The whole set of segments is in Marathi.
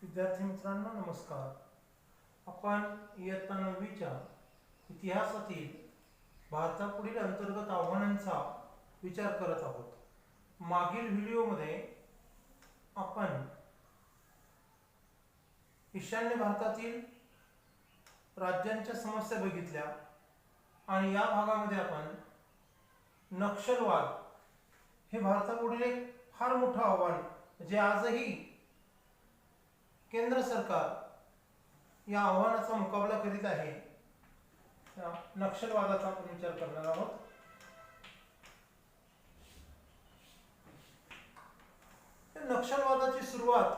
विद्यार्थी मित्रांनो नमस्कार. आपण इयत्ता 9वीच्या इतिहासातील भारतापुढील अंतर्गत आव्हानांचा विचार करत आहोत. मागील व्हिडिओमध्ये आपण ईशान्य भारतातील राज्यांच्या समस्या बघितल्या आणि या भागामध्ये आपण नक्षलवाद हे भारतापुढील एक फार मोठं आव्हान जे आजही केंद्र सरकार या आव्हानाचा मुकाबला करीत आहे, या नक्षलवादाचा आपण विचार करणार आहोत. नक्षलवादाची सुरुवात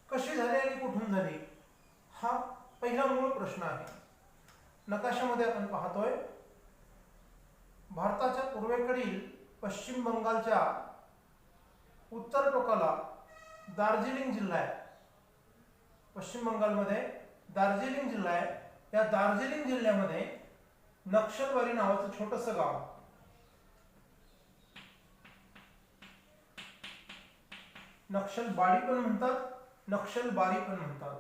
कशी झाली आणि कुठून झाली हा पहिला मूळ प्रश्न आहे. नकाशामध्ये आपण पाहतोय भारताच्या पूर्वेकडील पश्चिम बंगालच्या उत्तर टोकाला दार्जिलिंग जिल्हा आहे. पश्चिम बंगालमध्ये दार्जिलिंग जिल्हा आहे. या दार्जिलिंग जिल्ह्यामध्ये नक्षलबारी नावाचं छोटंसं गाव, नक्षलबाडी पण म्हणतात, नक्षलबारी पण म्हणतात.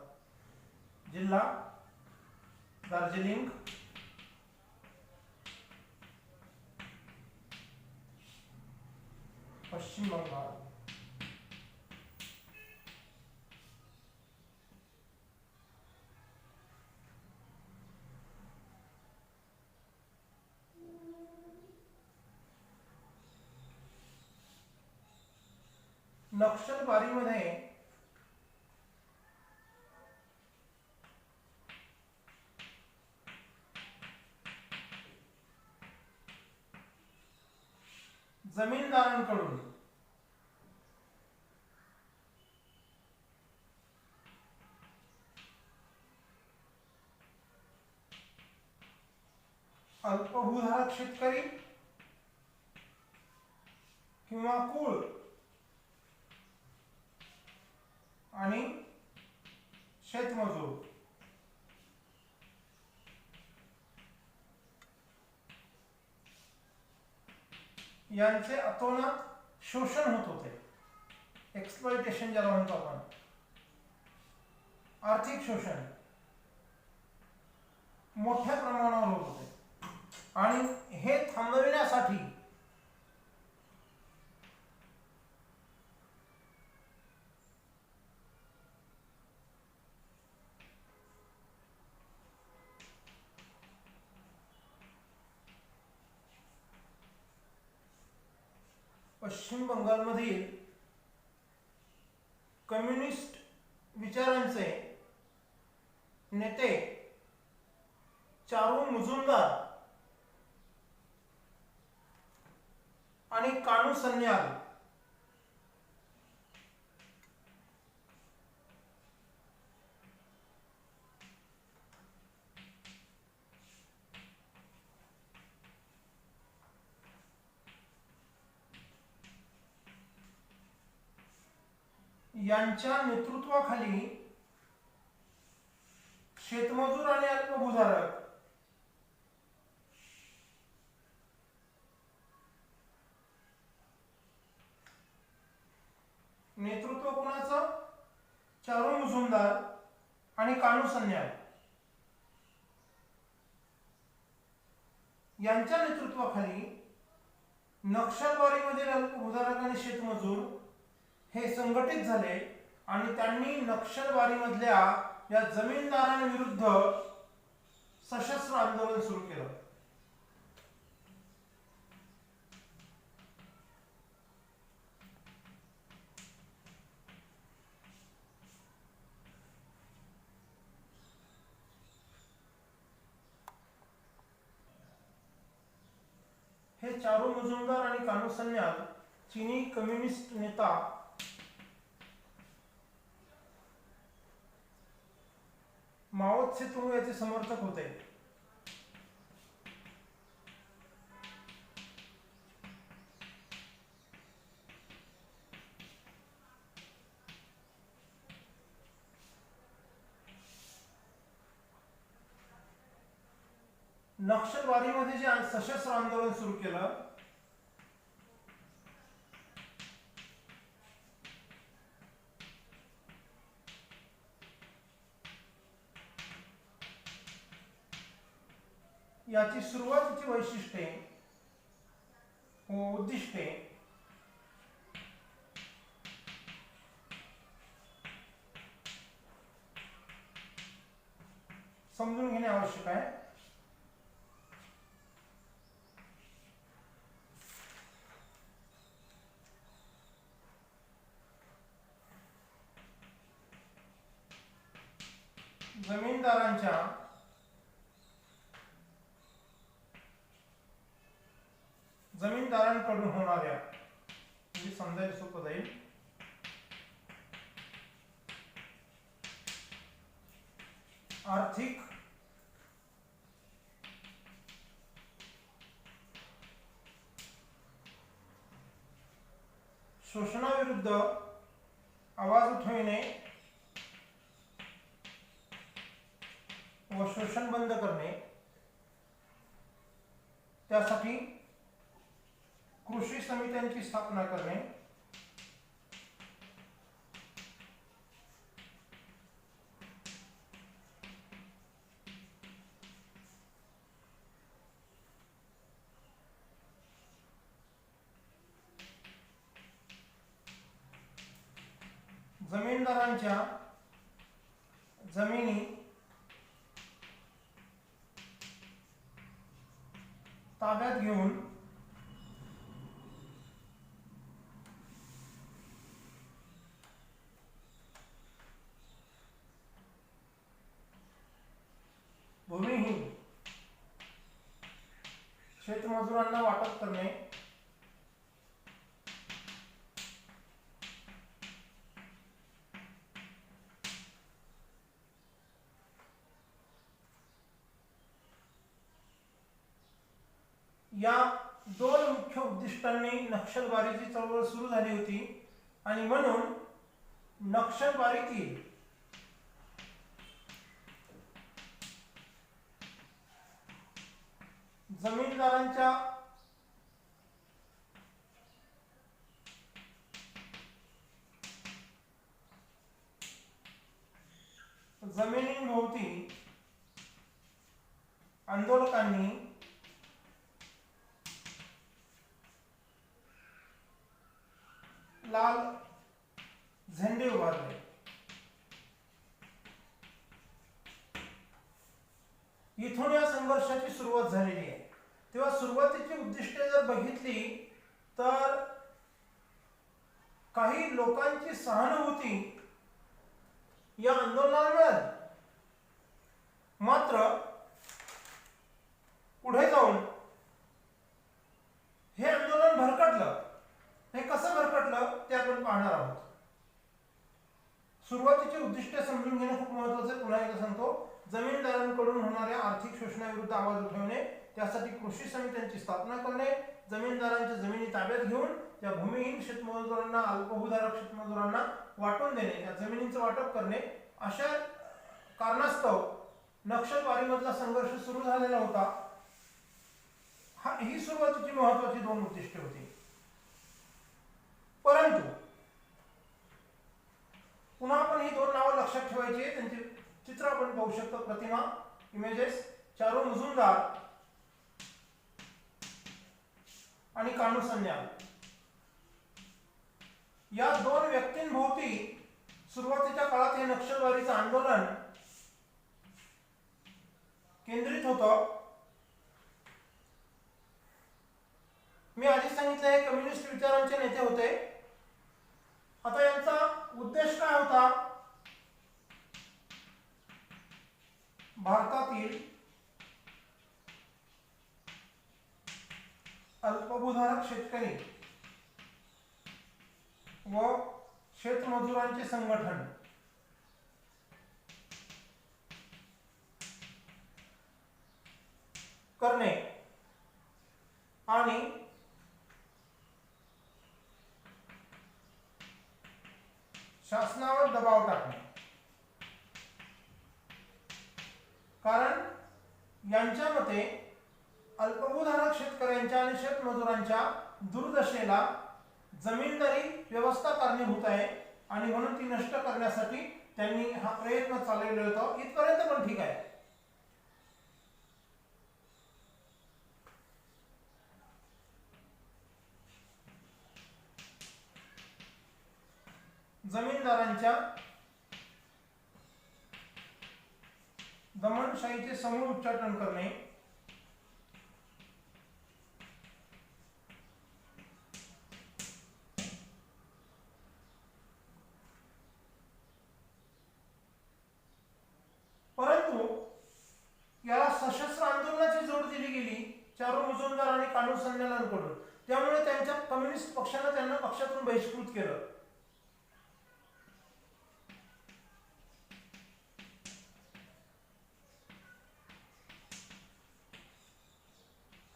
जिल्हा दार्जिलिंग, पश्चिम बंगाल. नक्षलबारीमध्ये जमीनदारांकडून अल्पभूधारक शेतकरी किंवा कुळ आणि शेतमजूर यांचे अतोनात शोषण होत होते. एक्सप्लॉयटेशन ज्याला म्हणतो आपण, आर्थिक शोषण मोठ्या प्रमाणावर होत होते आणि हे थांबविण्यासाठी पश्चिम बंगालमधील कम्युनिस्ट विचारांचे नेते चारू मुजुमदार आणि कानू सन्याल यांच्या नेतृत्वाखाली शेतमजूर आणि अल्पभूधारक नेतृत्व कोणाचं? चारू मुजुमदार आणि कानू सन्याल यांच्या नेतृत्वाखाली नक्षलबारीमधील अल्पभूधारक आणि शेतमजूर हे संघटित झाले आणि त्यांनी नक्षलबारीमधल्या या जमीनदारांविरुद्ध सशस्त्र आंदोलन सुरू केलं. हे चारू मुजुमदार आणि कानू सन्याल चीनी कम्युनिस्ट नेता माओ त्से-तुंग याचे समर्थक होते. नक्षलबारीमध्ये जे सशस्त्र आंदोलन सुरू केलं याची सुरुवातीची वैशिष्ट्ये व उद्दिष्टे समजून घेणे आवश्यक आहे. जमीनदारांकडून होणाऱ्या, म्हणजे समजायला सोपं जाईल, आर्थिक शोषणाविरुद्ध आवाज उठविणे व शोषण बंद करणे, त्यासाठी कृषी समित्यांची स्थापना करणे, जमीनदारांच्या जमिनी ताब्यात घेऊन भूमिहीन शेतमजुरांना वाटप करणे, या दोन मुख्य उद्दिष्टांनी नक्षलवारीची चळवळ सुरू झाली होती आणि म्हणून नक्षलवारीतील जमीनदारांच्या जमिनींभोवती आंदोलकांनी लाल झेंडे उभारले. इथून या संघर्षाची सुरुवात झालेली आहे. तेव्हा सुरुवातीची उद्दिष्टे जर बघितली तर काही लोकांची सहानुभूती या आंदोलनावर, मात्र पुढे जाऊन हे आंदोलन भरकटलं. हे कसं भरकटलं ते आपण पाहणार आहोत. सुरुवातीची उद्दिष्टे समजून घेणं खूप महत्त्वाचं आहे. पुन्हा एकदा सांगतो, जमीनदारांकडून होणाऱ्या आर्थिक शोषणाविरुद्ध आवाज उठवणे, त्यासाठी कृषी समित्यांची स्थापना करणे, जमीनदारांच्या जमिनी ताब्यात घेऊन त्या भूमिहीन शेतमजुरांना, अल्पभूधारक शेतमजुरांना वाटून देणे, त्या जमिनींचं वाटप करणे, अशा कारणास्तव नक्षलवारीमधला संघर्ष सुरू झालेला होता. ही सुरुवातीची महत्त्वाची दोन उद्दिष्टे होती. परंतु पुन्हा आपण ही दोन नावं लक्षात ठेवायची, त्यांची चित्र आपण पाहू शकतो. प्रतिमा, इमेजेस, चारू मुजुमदार आणि कानू सन्याल या दोन व्यक्तींभोवती सुरुवातीच्या काळात हे नक्षलवादीचं आंदोलन केंद्रित होतं. मी आधी सांगितलं हे कम्युनिस्ट विचारांचे नेते होते. आता यांचा उद्देश काय होता? भारतातील अल्पभूधारक शेतकरी व शेतमजुरांचे संघटन करणे आणि शासनावर दबाव टाकणे. कारण यांच्या मते अल्पभूधारक शेतकऱ्यांच्या आणि शेतमजुरांच्या दुर्दशेला जमीनदारी व्यवस्था कारणीभूत आहे आणि म्हणून ती नष्ट करण्यासाठी त्यांनी हा प्रयत्न चालवलेला होता. इथपर्यंत पण ठीक आहे. जमीनदारांच्या दमनशाहीचे समूळ उच्चाटन करणे, परंतु याला सशस्त्र आंदोलनाची जोड दिली गेली चारू मुजुमदार आणि कानू संमेलनाकडून, त्यामुळे त्यांच्या कम्युनिस्ट पक्षाने त्यांना पक्षातून बहिष्कृत केलं.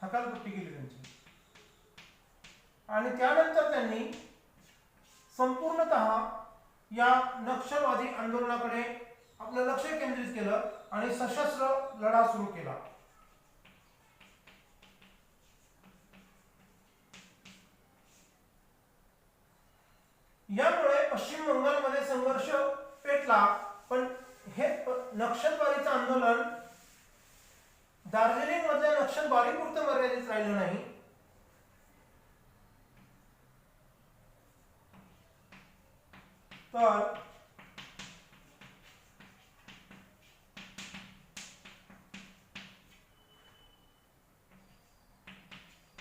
हकालपट्टी केली त्यांची. आणि त्यानंतर त्यांनी संपूर्णतः या नक्षलवादी आंदोलनाकडे आपलं लक्ष केंद्रित केलं आणि सशस्त्र लढा सुरू केला. यामुळे पश्चिम बंगालमध्ये संघर्ष पेटला, पण हे नक्षलवादीचं आंदोलन दार्जिलिंग मधल्या नक्षलवादीपुरतं मर्यादित राहिलं नाही, तर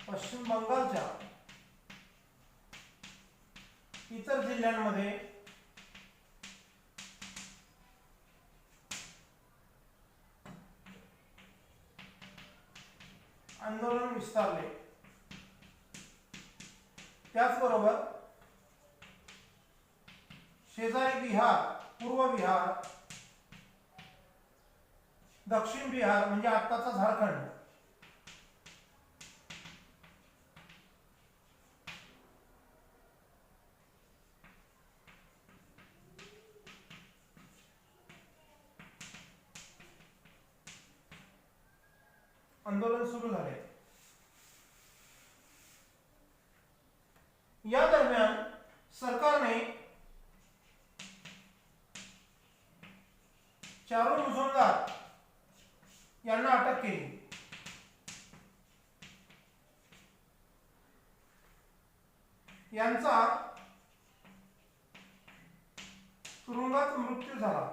पश्चिम बंगालच्या इतर जिल्ह्यांमध्ये आंदोलन विस्तारले. त्याचबरोबर शेजारी बिहार, पूर्व बिहार, दक्षिण बिहार म्हणजे आत्ताचा झारखंड, आंदोलन सुरू झाले. या दरम्यान सरकारने चारू मुजुमदार यांना अटक केली. यांचा तुरुंगात मृत्यू झाला.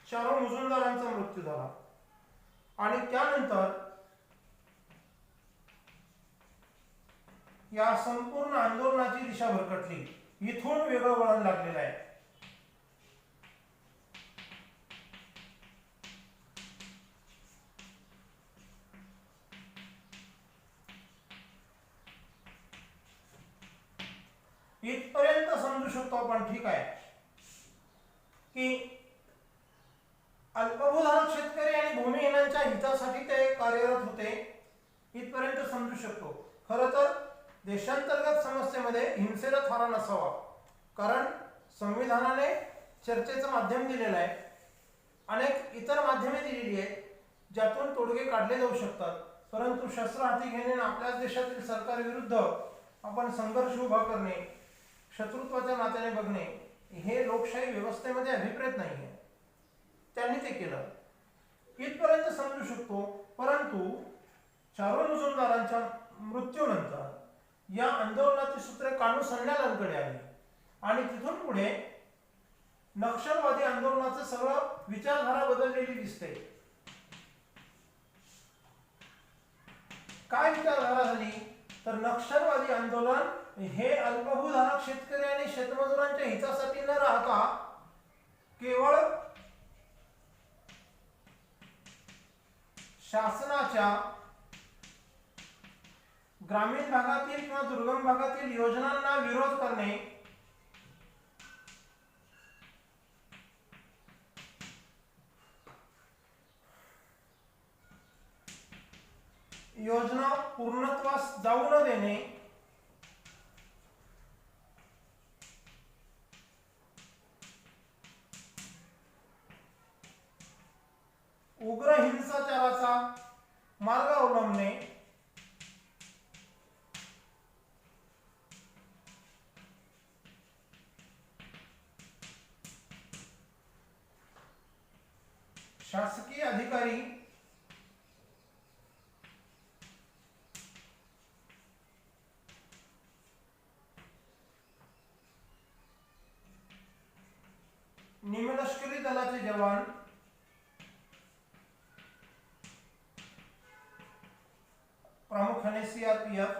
चारू मुजुमदारांचा मृत्यू झाला आणि त्यानंतर या संपूर्ण आंदोलनाची दिशा भरकटली. इथून वेगळं वळण लागलेलं आहे. इथपर्यंत समजू शकतो आपण, ठीक आहे, की अल्पभूधारक शेतकरी आणि भूमिहीनांच्या हितासाठी ते कार्यरत होते. इथपर्यंत समजू शकतो. खरं तर देशांतर्गत समस्येमध्ये हिंसेला थारा नसावा, कारण संविधानाने चर्चेचं माध्यम दिलेलं आहे, अनेक इतर माध्यमे दिलेली आहेत ज्यातून तोडगे काढले जाऊ शकतात. परंतु शस्त्र हाती घेणे आणि आपल्याच देशातील सरकारविरुद्ध आपण संघर्ष उभा करणे, शत्रुत्वाच्या नात्याने बघणे, हे लोकशाही व्यवस्थेमध्ये अभिप्रेत नाही आहे. त्यांनी ते केलं. इथपर्यंत समजू शकतो. परंतु चारू मुजुमदारांच्या मृत्यूनंतर या आंदोलनाची सूत्रे कानू संमेलनाकडे आली आणि तिथून पुढे नक्षलवादी आंदोलनाचं सगळं विचारधारा बदललेली दिसते. काय विचारधारा झाली तर नक्षलवादी आंदोलन हे अल्पभूधारक शेतकरी आणि शेतमजुरांच्या हितासाठी न राहता केवळ शासनाच्या ग्रामीण भागातील किंवा दुर्गम भागातील योजनांना विरोध करणे, योजना पूर्णत्वास जाऊ न देणे, उग्र हिंसाचाराचा मार्ग अवलंबणे, शासकीय अधिकारी लष्करी दलाचे जवान प्रामुख्याने सीआरपीएफ,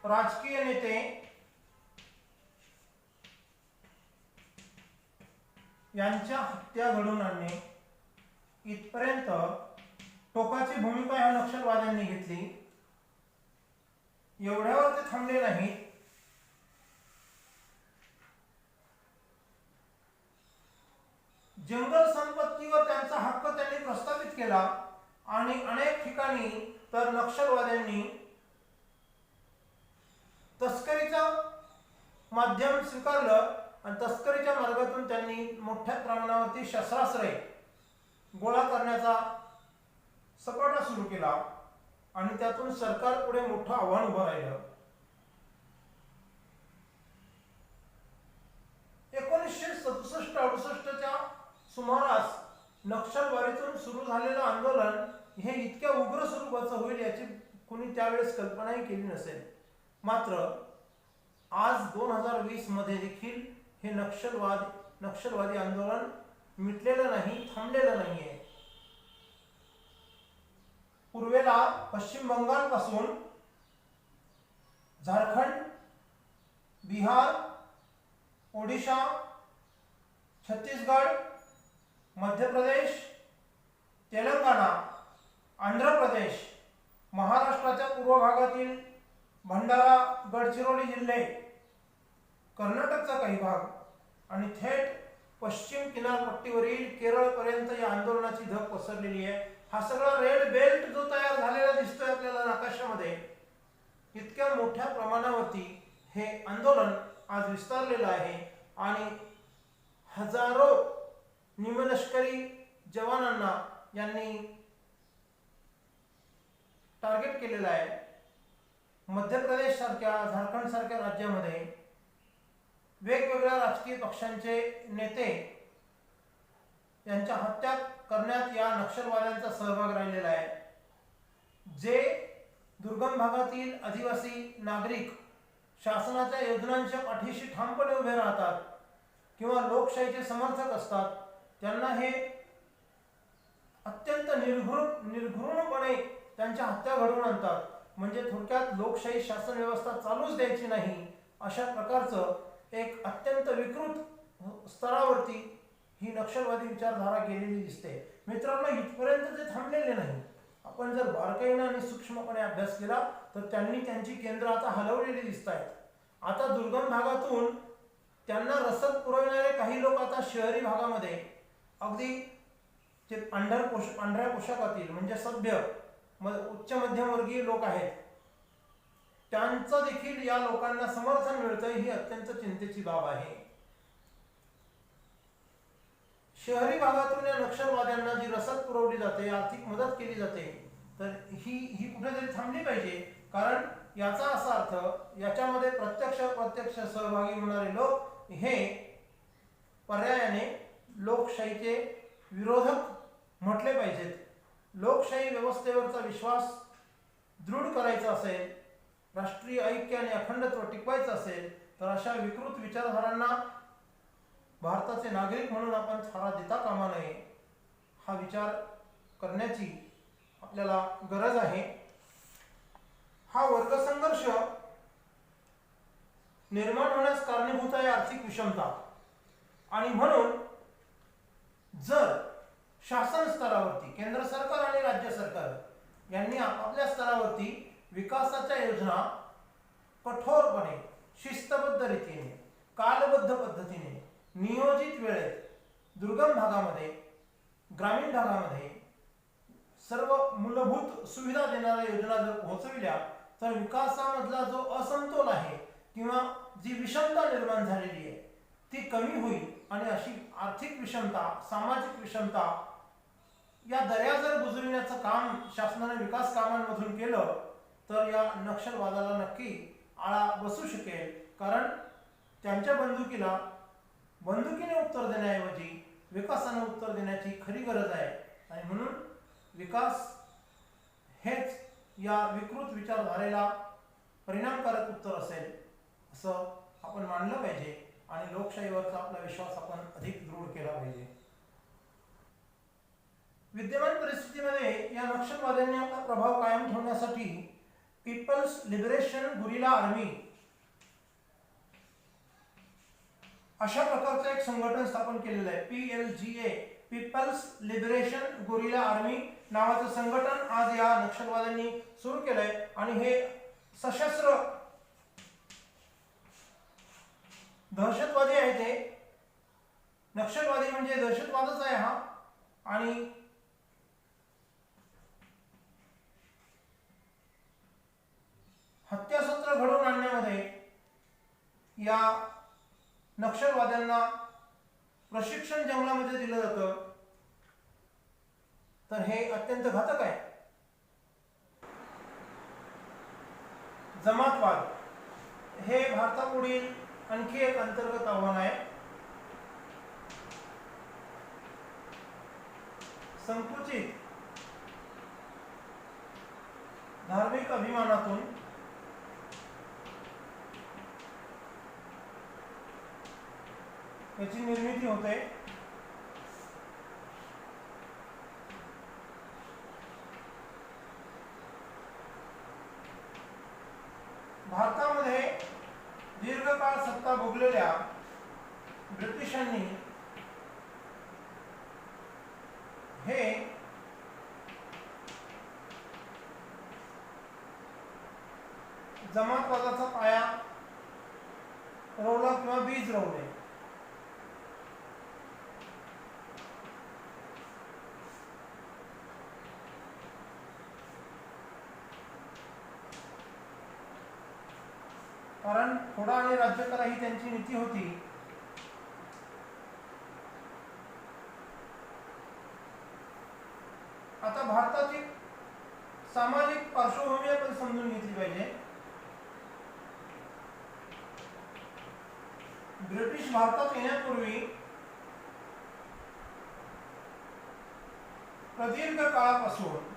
राजकीय नेते यांच्या हत्या घडवून आणणे इथपर्यंत टोकाची भूमिका ह्या नक्षलवाद्यांनी घेतली. एवढ्यावर ते थांबले नाहीत. जंगल संपत्तीवर त्यांचा हक्क त्यांनी प्रस्थापित केला आणि अनेक ठिकाणी तर नक्षलवाद्यांनी तस्करीचं माध्यम स्वीकारलं आणि तस्करीच्या मार्गातून त्यांनी मोठ्या प्रमाणावरती शस्त्रास्त्रे गोळा करण्याचा सपाटा सुरू केला आणि त्यातून सरकार पुढे मोठं आव्हान उभं राहिलं. 1967-68च्या सुमारास नक्षलवादीतून सुरू झालेलं आंदोलन हे इतक्या उग्र स्वरूपाचं होईल याची कुणी त्यावेळेस कल्पनाही केली नसेल. मात्र आज 2020 मध्ये देखील हे नक्षलवादी आंदोलन मिटलेलं नाही, थांबलेलं नाहीये. पूर्वेला पश्चिम बंगाल पासून झारखंड, बिहार, ओडिशा, छत्तीसगड, मध्य प्रदेश, तेलंगणा, आंध्र प्रदेश, महाराष्ट्राच्या पूर्व भागातील भंडारा, गडचिरोली जिल्हे, कर्नाटकचा काही भाग आणि थेट पश्चिम किनारपट्टीवरील केरळपर्यंत या आंदोलनाची धग पसरलेली आहे. हा सगळा रेड बेल्ट जो तयार झालेला दिसतोय आपल्याला नकाशामध्ये, इतक्या मोठ्या प्रमाणावरती हे आंदोलन आज विस्तारलेलं आहे आणि हजारो निमलष्करी जवानांना यांनी टार्गेट केलेलं आहे. मध्य प्रदेश सारख्या, झारखंड सारख्या राज्यामध्ये वेगवेगळ्या राजकीय पक्षांचे नेते यांच्या हत्या करण्यात या नक्षलवाद्यांचा सहभाग राहिलेला आहे. जे दुर्गम भागातील आदिवासी नागरिक शासनाच्या योजनांच्या पाठीशी ठामपणे उभे राहतात किंवा लोकशाहीचे समर्थक असतात, त्यांना हे अत्यंत निर्घृणपणे त्यांच्या हत्या घडवून आणतात. म्हणजे थोडक्यात लोकशाही शासन व्यवस्था चालूच द्यायची नाही अशा प्रकारचं एक अत्यंत विकृत स्तरावरती ही नक्षलवादी विचारधारा केलेली दिसते. मित्रांनो, इथपर्यंत ते थांबलेले नाही. आपण जर बारकाईने आणि सूक्ष्मपणे अभ्यास केला तर त्यांनी त्यांची केंद्र आता हलवलेली दिसत आहेत. आता दुर्गम भागातून त्यांना रसद पुरवणारे काही लोक आता शहरी भागामध्ये अगदी जे पांढऱ्या पोशाखातील म्हणजे सभ्य उच्च मध्यमवर्गीय लोक आहेत, त्यांचं देखील या लोकांना समर्थन मिळतं. ही अत्यंत चिंतेची बाब आहे. शहरी भागातून या नक्षलवाद्यांना जी रसद पुरवली जाते, आर्थिक मदत केली जाते, तर ही कुठेतरी थांबली पाहिजे. कारण याचा असा अर्थ याच्यामध्ये प्रत्यक्ष सहभागी होणारे लोक हे पर्यायाने लोकशाहीचे विरोधक म्हटले पाहिजेत. लोकशाही व्यवस्थेवरचा विश्वास दृढ करायचा असेल, राष्ट्रीय ऐक्य आणि अखंडत्व टिकवायचं असेल तर अशा विकृत विचारधारांना भारताचे नागरिक म्हणून आपण थारा देता कामा नये. हा विचार करण्याची आपल्याला गरज आहे. हा वर्गसंघर्ष निर्माण होण्यास कारणीभूत आहे आर्थिक विषमता. आणि म्हणून जर शासन स्तरावरती केंद्र सरकार आणि राज्य सरकार यांनी आपापल्या स्तरावरती विकासाच्या योजना कठोरपणे, शिस्तबद्ध रीतीने, कालबद्ध पद्धतीने, नियोजित वेळेत दुर्गम भागामध्ये, ग्रामीण भागामध्ये सर्व मूलभूत सुविधा देणाऱ्या योजना जर पोहोचविल्या तर विकासामधला जो असमतोल आहे किंवा जी विषमता निर्माण झालेली आहे ती कमी होईल. आणि अशी आर्थिक विषमता, सामाजिक विषमता या दऱ्या जर बुजविण्याचं काम शासनाने विकास कामांमधून केलं तर या नक्षलवादाला नक्की आळा बसू शकेल. कारण त्यांच्या बंदुकीने उत्तर देण्याऐवजी विकासाने उत्तर देण्याची खरी गरज आहे. आणि म्हणून विकास हेच या विकृत विचारधारेला परिणामकारक उत्तर असेल असं आपण मानलं पाहिजे. आणि लोकशाहीवरचा आपला विश्वास आपण अधिक दृढ केला पाहिजे. विद्यमान परिस्थितीमध्ये या नक्षलवाद्यांनी आपला प्रभाव कायम ठेवण्यासाठी पीपल्स लिबरेशन गुरिला आर्मी अशा प्रकारचं एक संघटन स्थापन केलेलं आहे. PLGA, people's liberation guerrilla army नावाचं संघटन आज या नक्षलवाद्यांनी सुरू केलंय आणि हे सशस्त्र दहशतवादी आहे. ते नक्षलवादी म्हणजे दहशतवादच आहे हा. आणि हत्यासत्र घडवून आणण्यामध्ये या नक्षलवाद्यांना प्रशिक्षण जंगलामध्ये दिलं जातं. तर हे अत्यंत घातक आहे. जमातवाद हे भारतापुढील आणखी एक अंतर्गत आव्हान आहे. संकुचित धार्मिक अभिमानातून याची निर्मिती होते. भारतामध्ये दीर्घकाळ सत्ता भोगलेल्या ब्रिटिशांनी हे जमातवादाचा पाया रोवला किंवा बीज रोवले. कारण थोडा आणि राज्य करा ही त्यांची नीती होती. आता भारताची सामाजिक पार्श्वभूमी आपण समजून घेतली पाहिजे. ब्रिटिश भारतात येण्यापूर्वी प्रदीर्घ काळापासून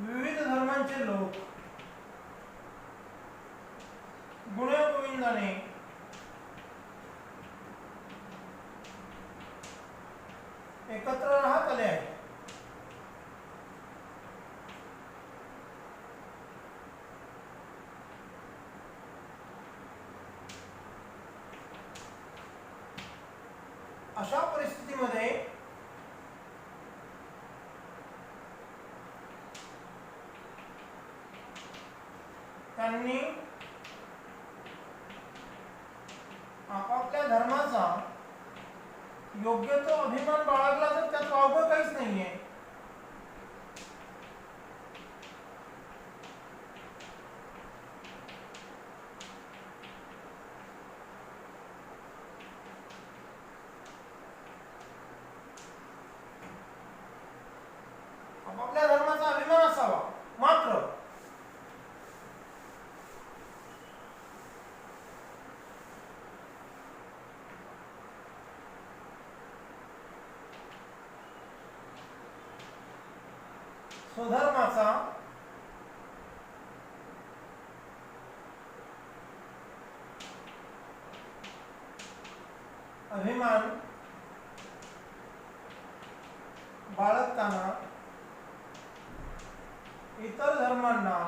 विविध धर्मांचे लोक गुण्यागोविंदाने एकत्र राहत आले आहेत. अशा परिस्थितीमध्ये त्यांनी आपापल्या धर्माचा योग्य तो अभिमान बाळगला तर त्यात वावगं काहीच नाहीये. आपापल्या धर्माचा अभिमान असावा. मात्र स्वधर्माचा अभिमान बाळगताना इतर धर्मांना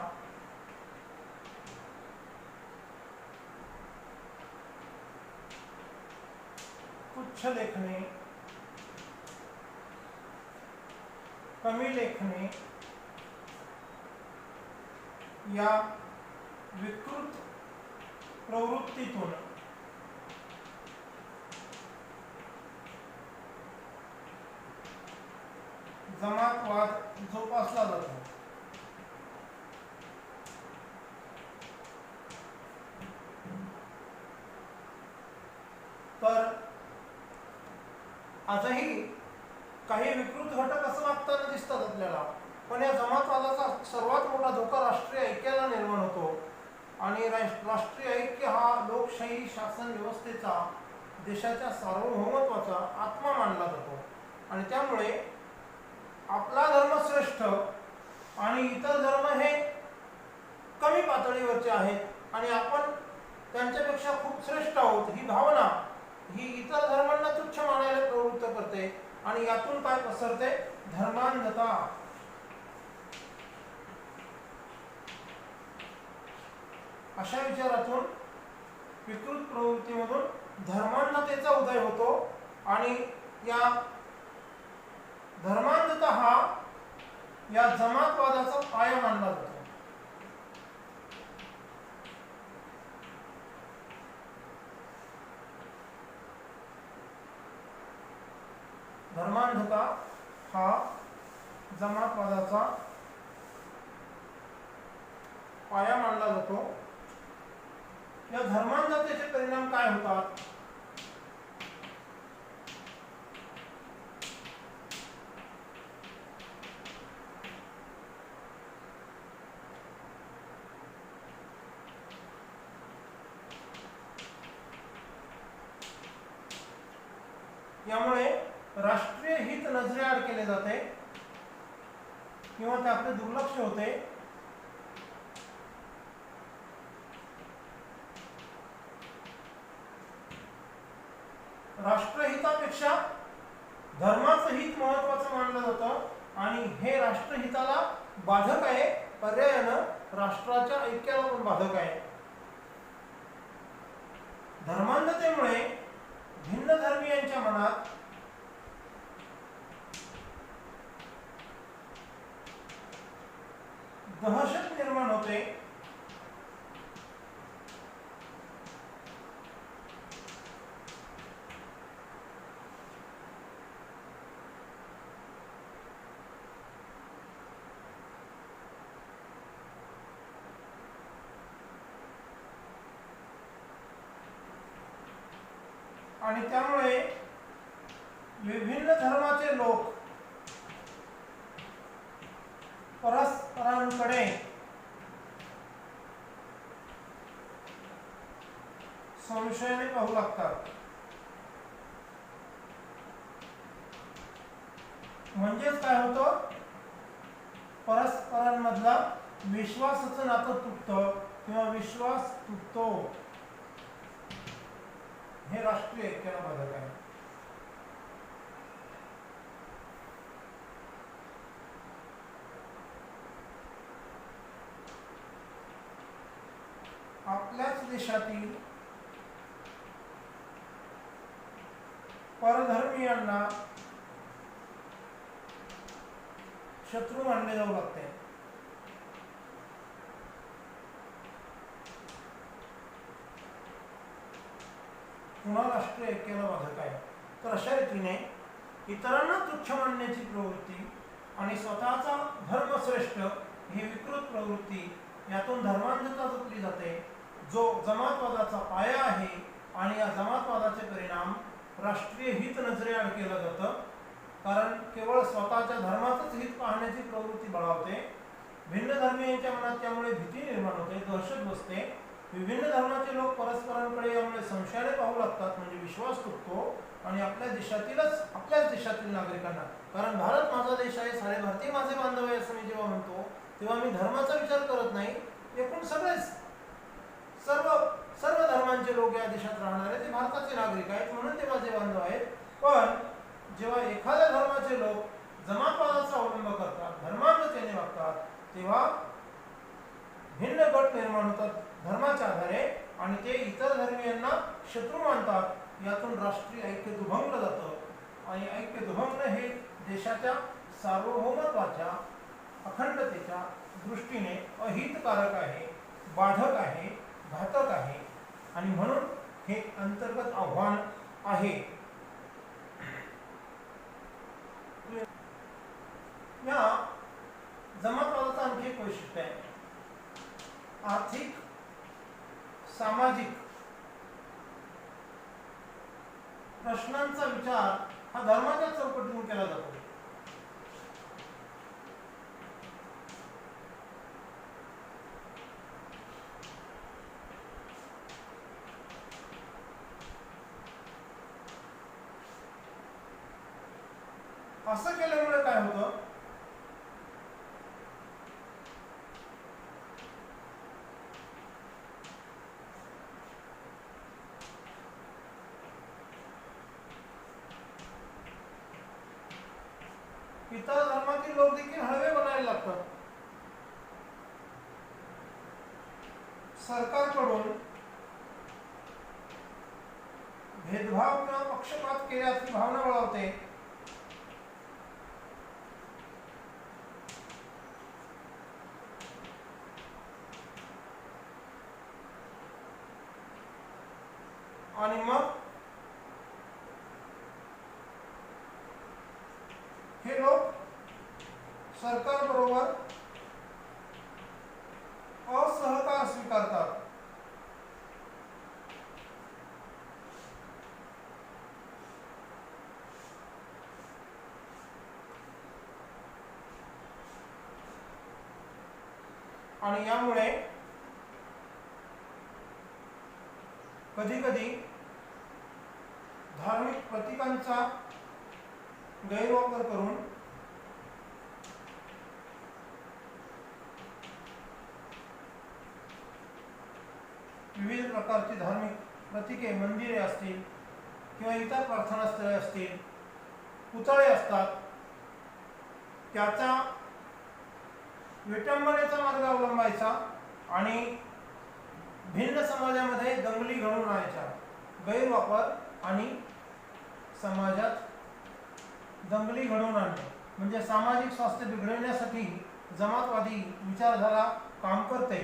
तुच्छ लेखणे, कमी लेखणे या विकृत प्रवृत्तीतून जमातवाद जोपासला जातो. तर आजही काही विकृत घटक असं वागताना दिसतात आपल्याला. पण या जमातवादाचा सर्वात मोठा धोका राष्ट्रीय ऐक्याला निर्माण होतो. आणि राष्ट्रीय ऐक्य हा लोकशाही शासन व्यवस्थेचा, देशाच्या सार्वभौमत्वाचा आत्मा मानला जातो. आणि त्यामुळे आपला धर्म श्रेष्ठ आणि इतर धर्म हे कमी पातळीवरचे आहेत आणि आपण त्यांच्यापेक्षा खूप श्रेष्ठ आहोत, ही भावना ही इतर धर्मांना तुच्छ मानायला प्रवृत्त करते आणि यातून काय पसरते? धर्मांधता. अशा विचारातून विकृत प्रवृत्तीमधून धर्मांधतेचा उदय होतो आणि या धर्मांधता हा या जमातवादाचा पाया मानला जातो. धर्मांधता हा जमातवादाचा पाया मानला जातो. या धर्मांधतेचे परिणाम काय होतात? यामुळे राष्ट्रीय हित नजरेआड केले जाते किंवा त्याकडे दुर्लक्ष होते. राष्ट्रहितापेक्षा धर्माचं हित महत्वाचं मानलं जातं आणि हे राष्ट्रहिताला बाधक आहे, पर्यायानं राष्ट्राच्या ऐक्याला पण बाधक आहे. धर्मांधतेमुळे भिन्न धर्मीयांच्या मनात दहशत निर्माण होते. आणि त्यामुळे विभिन्न धर्माचे लोक परस्परांकडे संशयाने पाहू लागतात. म्हणजेच काय होतं? परस्परांमधला विश्वासाचं नातं तुटतं किंवा विश्वास तुटतो. हे राष्ट्रीय ऐक्याला बाधक आहे. आपल्याच देशातील परधर्मीयांना शत्रू मानले जाऊ लागते. पुन्हा राष्ट्रीय ऐक्याला बाधक आहे. तर अशा रीतीने इतरांना तुच्छ मानण्याची प्रवृत्ती आणि स्वतःचा धर्मश्रेष्ठ ही विकृत प्रवृत्ती यातून धर्मांधता जपली जाते, जो जमातवादाचा पाया आहे. आणि या जमातवादाचे परिणाम राष्ट्रीय हित नजरेआड केलं जातं, कारण केवळ स्वतःच्या धर्माचंच हित पाहण्याची प्रवृत्ती बळावते. भिन्न धर्मीयांच्या मनात त्यामुळे भीती निर्माण होते, दहशत बसते. विभिन्न धर्माचे लोक परस्परांकडे यामुळे संशयाने पाहू लागतात, म्हणजे विश्वास तुटतो. आणि आपल्याच देशातील नागरिकांना, कारण भारत माझा देश आहे, सारे भारतीय माझे बांधव आहे असं मी जेव्हा म्हणतो तेव्हा मी धर्माचा विचार करत नाही. एकूण सर्व धर्मांचे लोक या देशात राहणारे ते भारताचे नागरिक आहेत, म्हणून ते माझे बांधव आहेत. पण जेव्हा एखाद्या धर्माचे लोक जमातवादाचा अवलंब करतात, धर्मांधतेने वागतात, तेव्हा भिन्न गट निर्माण होतात धर्माच्या आधारे आणि ते इतर धर्मीयांना शत्रू मानतात. यातून राष्ट्रीय ऐक्य दुभंगलं जातं आणि ऐक्य दुभंगणं हे देशाच्या सार्वभौमत्वाच्या अखंडतेच्या दृष्टीने अहितकारक आहे, बाधक आहे, घातक आहे आणि म्हणून हे अंतर्गत आव्हान आहे. या जमातवादाचं आणखी एक वैशिष्ट्य आहे. आर्थिक, सामाजिक प्रश्नांचा विचार हा धर्माच्या चौकटीतून केला जातो. असं केल्यामुळे काय होतं? इतर धर्मातील लोक देखील हळवे बनायला लागतात. सरकारकडून भेदभाव किंवा पक्षपात केल्याची भावना बळावते. आणि मग हे लोक सरकार बरोबर असहकार स्वीकारतात. आणि यामुळे कधी कधी धार्मिक प्रतीकांचा गैरवापर करून विविध प्रकारची धार्मिक प्रतीके, मंदिरे असतील किंवा इतर प्रार्थनास्थळे असतील, पुतळे असतात, त्याचा विटंबनेचा मार्ग अवलंबायचा आणि भिन्न समाजामध्ये दंगली घडवून आणायच्या. गैरवापर आणि समाजात दंगली घडवून आणणे म्हणजे सामाजिक स्वास्थ्य बिघडवण्यासाठी जमातवादी विचारधारा काम करते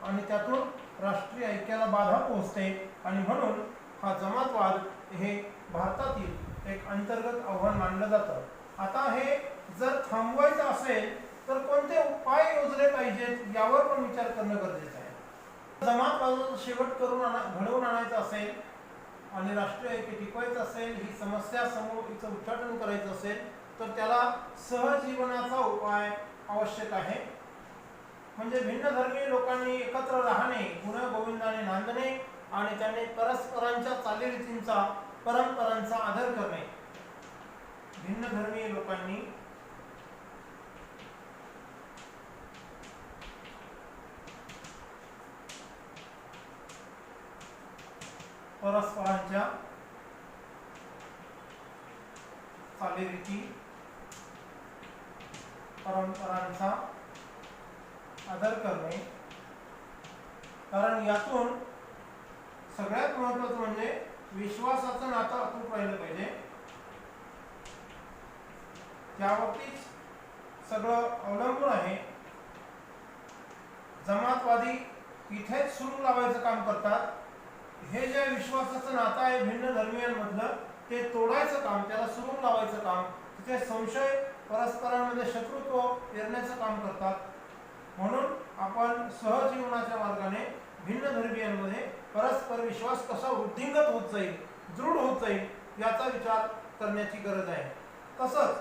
आणि त्यातून राष्ट्रीय ऐक्याला बाधा पोहोचते. आणि म्हणून हा जमातवाद हे भारतातील एक अंतर्गत आव्हान मानलं जातं. आता हे जर थांबवायचं असेल तर कोणते उपाय योजले पाहिजेत यावर पण विचार करणं गरजेचं आहे. जमातवादाचा शेवट घडवून आणायचा असेल आणि राष्ट्रीय ऐक्य टिकवायचं असेल, ही समस्या समोर हिचं उच्चाटन करायचं असेल तर त्याला सहजीवनाचा उपाय आवश्यक आहे. म्हणजे भिन्न धर्मीय लोकांनी एकत्र राहणे, गुण्यागोविंदाने नांदणे आणि त्यांनी परस्परांच्या चालीरीतींचा, परंपरांचा आदर करणे. भिन्न धर्मीय लोकांनी परस्परांच्या चालीरीती, परंपरांचा आदर करणे. कारण यातून सगळ्यात महत्त्वाचं म्हणजे विश्वासाचं नातं अतूट राहिलं पाहिजे. त्यावरतीच सगळं अवलंबून आहे. जमातवादी इथेच सुरू लावायचं काम करतात. हे जे विश्वासाचं नातं आहे भिन्न धर्मीयांमधलं ते तोडायचं काम, त्याला सुरू लावायचं काम, तिथे संशय, परस्परांमध्ये शत्रुत्व पेरण्याचं काम करतात. म्हणून आपण सहजीवनाच्या मार्गाने भिन्न धर्मीयांमध्ये परस्पर विश्वास कसा वृद्धिंगत होत जाईल, दृढ होत जाईल याचा विचार करण्याची गरज आहे. तसंच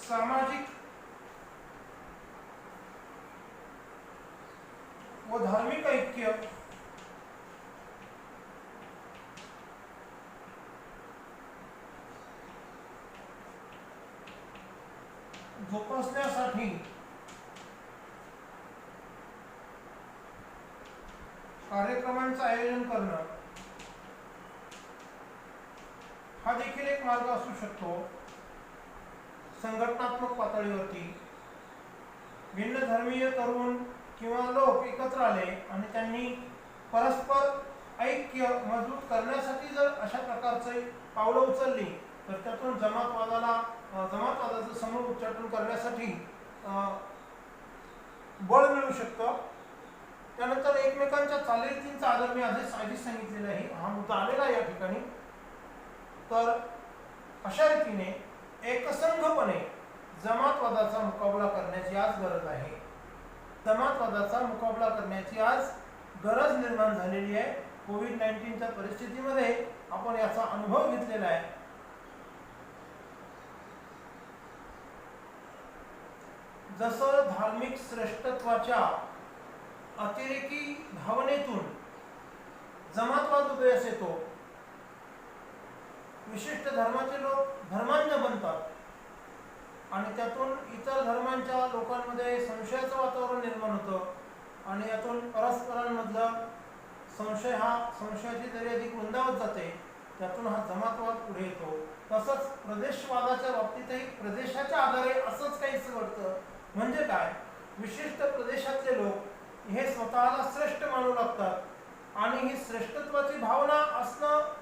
सामाजिक व धार्मिक ऐक्य जोपासण्यासाठी कार्यक्रमांचं आयोजन करणं हा देखील एक मार्ग असू शकतो. संघटनात्मक पातळीवरती भिन्न धर्मीय तरुण किंवा लोक एकत्र आले आणि त्यांनी परस्पर ऐक्य मजबूत करण्यासाठी जर अशा प्रकारचे पावलं उचलली तर त्यातून जमातवादाचं समूळ उच्चाटन करण्यासाठी बळ मिळू शकतं. त्यानंतर एकमेकांच्या चालीरीतींचा आदर, मी आधीच सांगितलेला आहे, हा मुद्दा आलेला आहे या ठिकाणी. तर अशा रीतीने एकसंघपणे जमातवादाचा मुकाबला करण्याची आज गरज आहे. जमातवादाचा मुकाबला करण्याची आज गरज निर्माण झालेली आहे. कोविड-19च्या परिस्थितीमध्ये आपण याचा अनुभव घेतलेला आहे. जसं धार्मिक श्रेष्ठत्वाच्या अतिरेकी भावनेतून जमातवाद उदयास येतो, विशिष्ट धर्माचे लोक धर्मांध बनतात आणि त्यातून इतर धर्मांच्या लोकांमध्ये संशयाचं वातावरण निर्माण होतं आणि यातून परस्परांमधला संशयाची तरी अधिक रुंदावत जाते. त्यातून हा जमातवाद पुढे येतो. तसंच प्रदेशवादाच्या बाबतीतही प्रदेशाच्या आधारे असंच काहीच घडतं. म्हणजे काय, विशिष्ट प्रदेशातले लोक हे स्वतःला श्रेष्ठ मानू लागतात आणि ही श्रेष्ठत्वाची भावना असणं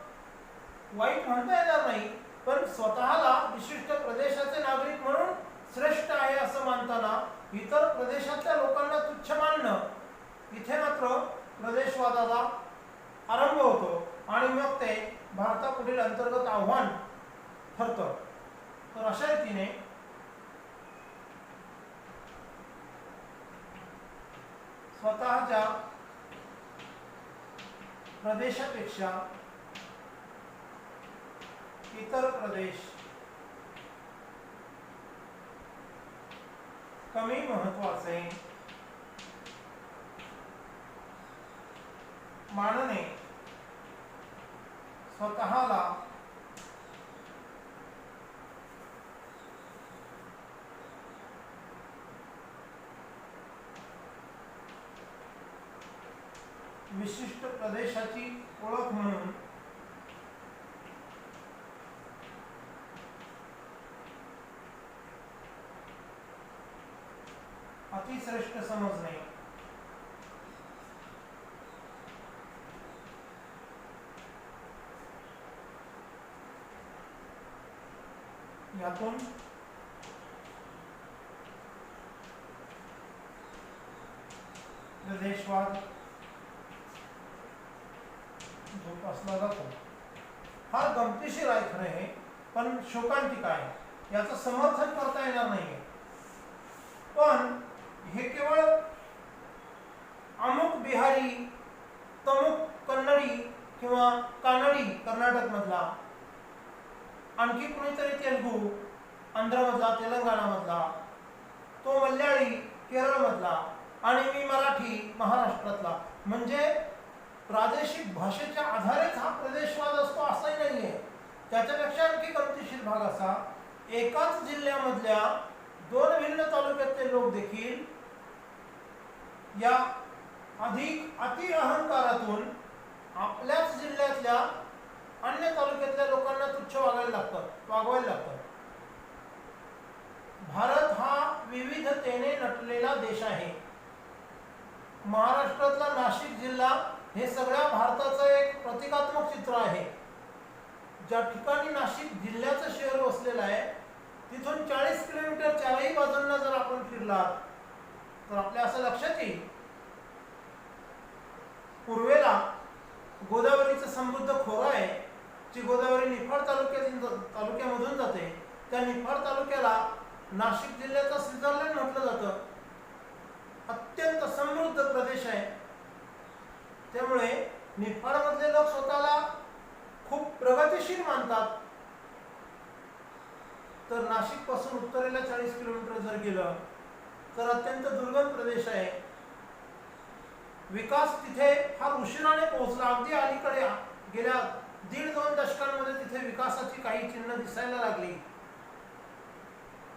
वाईट म्हणता येणार नाही, पण स्वतःला विशिष्ट प्रदेशाचे नागरिक म्हणून श्रेष्ठ आहे असं मानताना इतर प्रदेशातल्या लोकांना तुच्छ मानणं, इथे मात्र प्रदेशवादाचा आरंभ होतो आणि मग ते भारतापुढील अंतर्गत आव्हान ठरतं. तर अशा रीतीने स्वतःच्या प्रदेशापेक्षा इतर प्रदेश कमी महत्वाचे मानणे स्वतःला विशिष्ट प्रदेशाची ओळख म्हणून अतिश्रेष्ठ समजणे यातून प्रदेशवाद जोपासला जातो. फार गमतीशीर आहे खरं हे, पण शोकांतिक आहे, याचं समर्थन करता येणार नाहीये. पण हे केवळ अमुक बिहारी, तमुक कन्नडी किंवा कानडी कर्नाटक मधला, आणखी कुणीतरी तेलुगू आंध्रमधला, तेलंगणामधला, तो मल्याळी केरळमधला आणि मी मराठी महाराष्ट्रातला, म्हणजे प्रादेशिक भाषेच्या आधारेच हा प्रदेशवाद असतो असंही नाहीये. त्याच्यापेक्षा आणखी गमतीशीर भाग असा, एकाच जिल्ह्यामधल्या दोन भिन्न तालुक्यातले लोक देखील या अधिक अति अहंकारातून आपल्याच जिल्ह्यातल्या अन्य तालुक्यातल्या लोकांना तुच्छ वागवायला लागतात. भारत हा विविधतेने नटलेला देश आहे. महाराष्ट्रातला नाशिक जिल्हा हे सगळ्या भारताचं एक प्रतिकात्मक चित्र आहे. ज्या ठिकाणी नाशिक जिल्ह्याचं शहर वसलेलं आहे तिथून 40 किलोमीटर चारही बाजूंना जर आपण फिरलात तर आपल्या असं लक्षात येईल, पूर्वेला गोदावरीचं समृद्ध खोरं आहे, जी गोदावरी निफाड तालुक्यामधून जाते. त्या निफाड तालुक्याला नाशिक जिल्ह्याचा स्वित्झर्लंड म्हटलं जातं. अत्यंत समृद्ध प्रदेश आहे. त्यामुळे निफाड मधले लोक स्वतःला खूप प्रगतिशील मानतात. तर नाशिक पासून उत्तरेला 40 किलोमीटर जर गेलं तर अत्यंत दुर्गम प्रदेश आहे. विकास तिथे फार उशिराने पोहोचला. अगदी अलीकडे गेल्या 1.5-2 दशकांमध्ये तिथे विकासाची काही चिन्ह दिसायला लागली.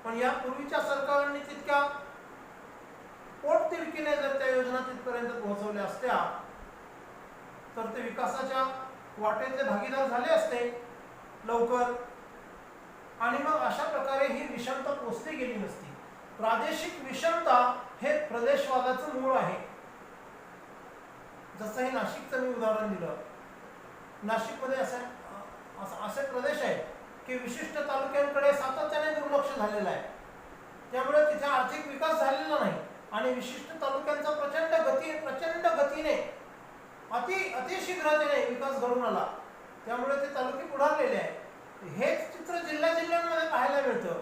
पण या पूर्वीच्या सरकारांनी तितक्या पोटतिडकीने जर त्या योजना तिथपर्यंत पोहोचवल्या असत्या तर ते विकासाच्या वाटेतले भागीदार झाले असते लवकर, आणि मग अशा प्रकारे ही विषमता पोचली गेली नसती. प्रादेशिक विषमता हे प्रदेशवादाचं मूळ आहे. जसं हे नाशिकचं मी उदाहरण दिलं, नाशिकमध्ये असे प्रदेश आहेत की विशिष्ट तालुक्यांकडे सातत्याने दुर्लक्ष झालेलं आहे. त्यामुळे तिथे आर्थिक विकास झालेला नाही आणि विशिष्ट तालुक्यांचा प्रचंड गतीने अतिशीघ्रतेने विकास घडून आला. त्यामुळे ते तालुके पुढारलेले आहेत. हेच चित्र जिल्ह्यांमध्ये पाहायला मिळतं.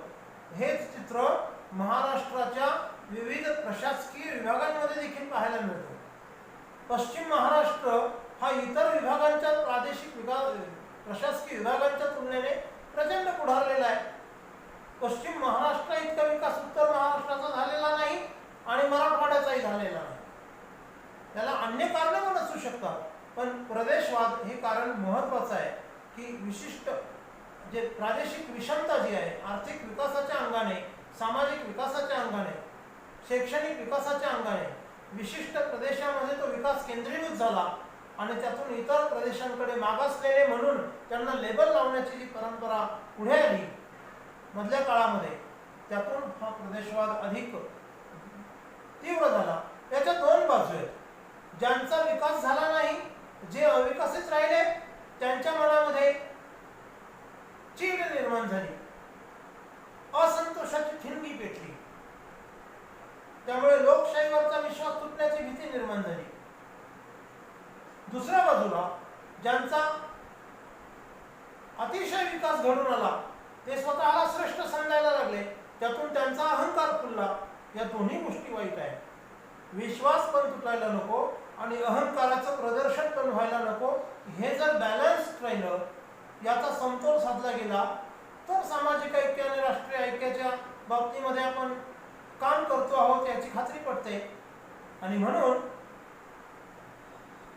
हेच चित्र महाराष्ट्राच्या विविध प्रशासकीय विभागांमध्ये देखील पाहायला मिळतं. पश्चिम महाराष्ट्र हा इतर विभागांच्या प्रादेशिक प्रशासकीय विभागांच्या तुलनेने प्रचंड पुढारलेला आहे. पश्चिम महाराष्ट्र इतका विकास उत्तर महाराष्ट्राचा झालेला नाही आणि मराठवाड्याचाही झालेला नाही. त्याला अन्य कारणे पण असू शकतात, पण प्रदेशवाद हे कारण महत्वाचं आहे की विशिष्ट जे प्रादेशिक विषमता जी आहे, आर्थिक विकासाच्या अंगाने, सामाजिक विकासाच्या अंगाने, शैक्षणिक विकासाच्या अंगाने विशिष्ट प्रदेशामध्ये तो विकास केंद्रीभूत झाला आणि त्यातून इतर प्रदेशांकडे मागासलेले म्हणून त्यांना लेबल लावण्याची जी परंपरा पुढे आली मधल्या काळामध्ये, त्यातून हा प्रदेशवाद अधिक तीव्र झाला. याच्या दोन बाजू आहेत. ज्यांचा विकास झाला नाही, जे अविकसित राहिले, त्यांच्या मनामध्ये चीड निर्माण झाली, असंतोषाची ठिणगी पेटली. त्यामुळे लोकशाहीवरचा विश्वास तुटण्याची भीती निर्माण झाली. दुसऱ्या बाजूला ज्यांचा अतिशय विकास घडून आला, ते स्वतःला श्रेष्ठ समजायला लागले, त्यातून त्यांचा अहंकार फुलला. या दोन्ही गोष्टी वाईट आहेत. विश्वास पण तुटायला नको आणि अहंकाराचं प्रदर्शन पण व्हायला नको. हे जर बॅलन्स राहिलं, याचा समतोल साधला गेला, तर सामाजिक ऐक्य आणि राष्ट्रीय ऐक्याच्या बाबतीमध्ये आपण काम करतो आहोत याची खात्री पडते. आणि म्हणून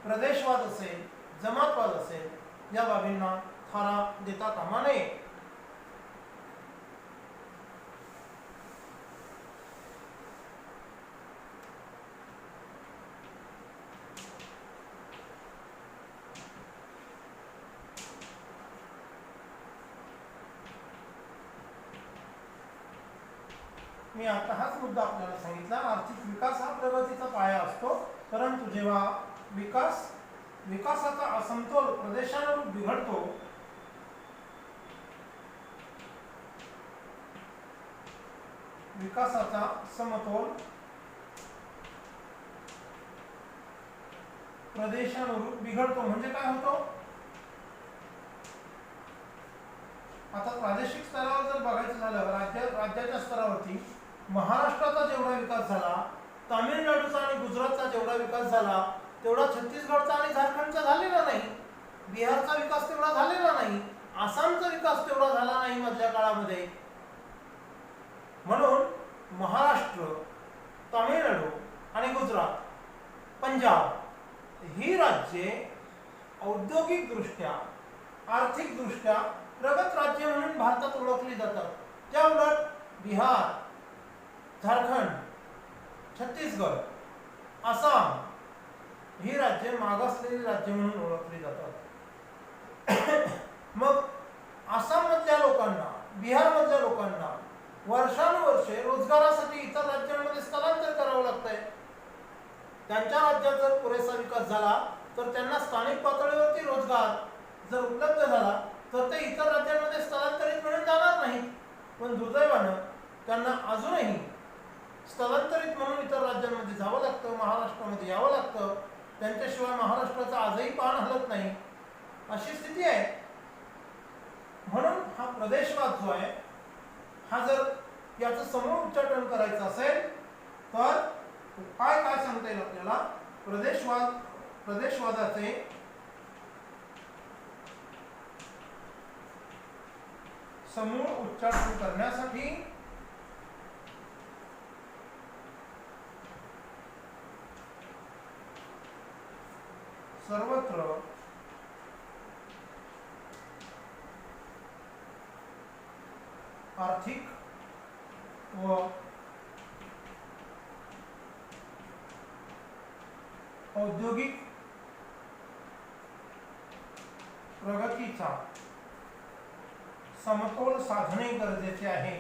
प्रदेशवाद असेल, जमातवाद असेल, या बाबींना थारा देता कामा नये. मी आता हाच मुद्दा आपल्याला सांगितला. आर्थिक विकास हा प्रगतीचा पाया असतो, परंतु जेव्हा विकासाचा असमतोल प्रदेशानुरूप बिघडतो, विकासाचा समतोल प्रदेशानुरूप बिघडतो म्हणजे काय होतो? आता प्रादेशिक स्तरावर जर बघायचं झालं, राज्याच्या स्तरावरती महाराष्ट्राचा जेवढा विकास झाला, तामिळनाडूचा आणि गुजरातचा जेवढा विकास झाला, तेवढा छत्तीसगडचा आणि झारखंडचा झालेला नाही. बिहारचा विकास तेवढा झालेला नाही. आसामचा विकास तेवढा झाला नाही मधल्या काळामध्ये. म्हणून महाराष्ट्र, तामिळनाडू आणि गुजरात, पंजाब ही राज्ये औद्योगिक दृष्ट्या, आर्थिक दृष्ट्या प्रगत राज्य म्हणून भारतात ओळखली जातात. त्या उलट बिहार, झारखंड, छत्तीसगड, आसाम ही राज्ये मागासलेली राज्य म्हणून ओळखली जातात. मग आसाम मधल्या लोकांना, बिहार मधल्या लोकांना वर्षानुवर्षे रोजगारासाठी इतर राज्यांमध्ये स्थलांतर करावं लागतंय. त्यांच्या राज्यात जर पुरेसा विकास झाला तर त्यांना स्थानिक पातळीवरती रोजगार जर उपलब्ध झाला तर ते इतर राज्यांमध्ये स्थलांतरित म्हणून जाणार नाहीत. पण दुर्दैवानं त्यांना अजूनही स्थलांतरित म्हणून इतर राज्यांमध्ये जावं लागतं, महाराष्ट्रामध्ये यावं लागतं. त्यांच्याशिवाय महाराष्ट्राचं आजही पान हलत नाही, अशी स्थिती आहे. म्हणून हा प्रदेशवाद जो आहे, हा जर याचं समूळ उच्चाटन करायचं असेल तर काय सांगता येईल आपल्याला? प्रदेशवादाचे समूळ उच्चाटन करण्यासाठी सर्वत्र आर्थिक व औद्योगिक प्रगतीचा समतोल साधणे गरजेचे आहे.